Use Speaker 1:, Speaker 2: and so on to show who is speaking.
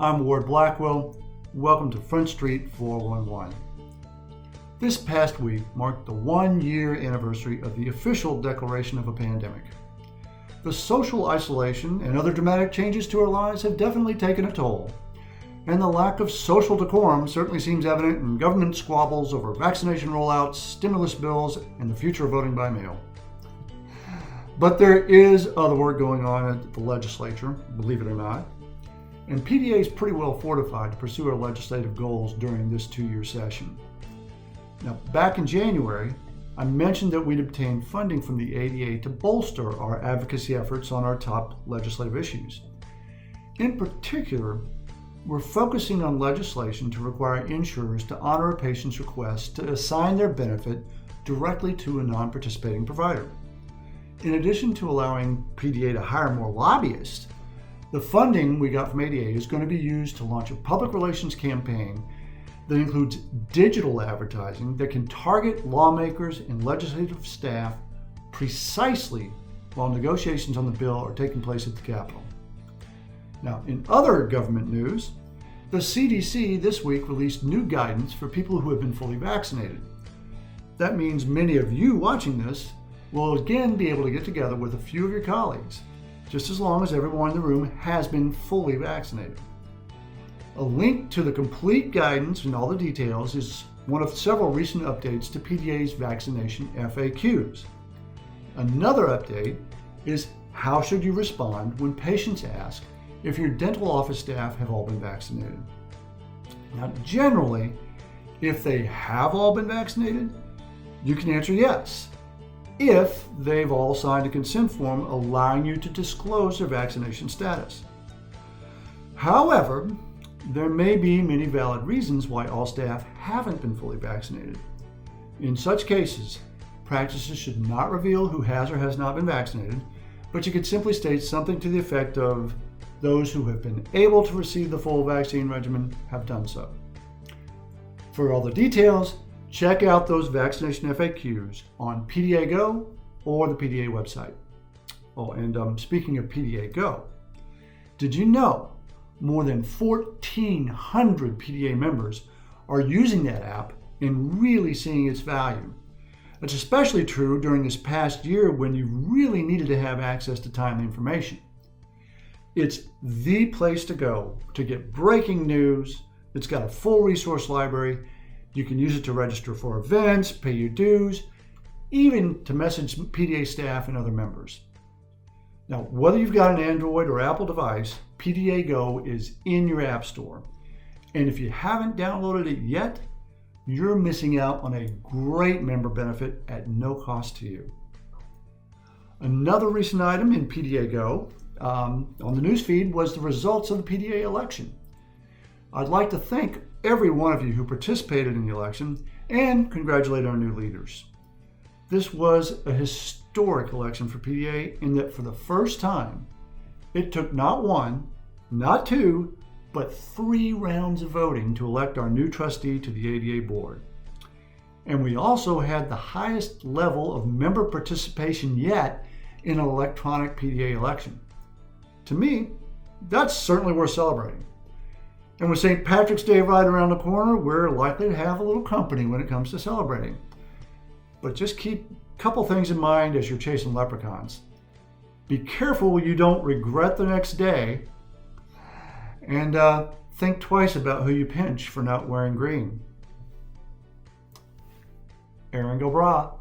Speaker 1: I'm Ward Blackwell. Welcome to Front Street 411. This past week marked the 1-year anniversary of the official declaration of a pandemic. The social isolation and other dramatic changes to our lives have definitely taken a toll. And the lack of social decorum certainly seems evident in government squabbles over vaccination rollouts, stimulus bills, and the future of voting by mail. But there is other work going on at the legislature, believe it or not. And PDA is pretty well fortified to pursue our legislative goals during this 2-year session. Now, back in January, I mentioned that we'd obtained funding from the ADA to bolster our advocacy efforts on our top legislative issues. In particular, we're focusing on legislation to require insurers to honor a patient's request to assign their benefit directly to a non-participating provider. In addition to allowing PDA to hire more lobbyists, the funding we got from ADA is going to be used to launch a public relations campaign that includes digital advertising that can target lawmakers and legislative staff precisely while negotiations on the bill are taking place at the Capitol. Now, in other government news, the CDC this week released new guidance for people who have been fully vaccinated. That means many of you watching this will again be able to get together with a few of your colleagues, just as long as everyone in the room has been fully vaccinated. A link to the complete guidance and all the details is one of several recent updates to PDA's vaccination FAQs. Another update is how should you respond when patients ask if your dental office staff have all been vaccinated. Now, generally, if they have all been vaccinated, you can answer yes, if they've all signed a consent form allowing you to disclose their vaccination status. However, there may be many valid reasons why all staff haven't been fully vaccinated. In such cases, practices should not reveal who has or has not been vaccinated, but you could simply state something to the effect of, those who have been able to receive the full vaccine regimen have done so. For all the details, check out those vaccination FAQs on PDA Go or the PDA website. Oh, and speaking of PDA Go, did you know more than 1,400 PDA members are using that app and really seeing its value? It's especially true during this past year when you really needed to have access to timely information. It's the place to go to get breaking news. It's got a full resource library. You can use it to register for events, pay your dues, even to message PDA staff and other members. Now, whether you've got an Android or Apple device, PDA Go is in your app store. And if you haven't downloaded it yet, you're missing out on a great member benefit at no cost to you. Another recent item in PDA Go on the newsfeed was the results of the PDA election. I'd like to thank every one of you who participated in the election and congratulate our new leaders. This was a historic election for PDA in that for the first time, it took not one, not two, but 3 rounds of voting to elect our new trustee to the ADA board. And we also had the highest level of member participation yet in an electronic PDA election. To me, that's certainly worth celebrating. And with St. Patrick's Day right around the corner, we're likely to have a little company when it comes to celebrating. But just keep a couple things in mind as you're chasing leprechauns. Be careful you don't regret the next day, and think twice about who you pinch for not wearing green. Aaron Gilbra.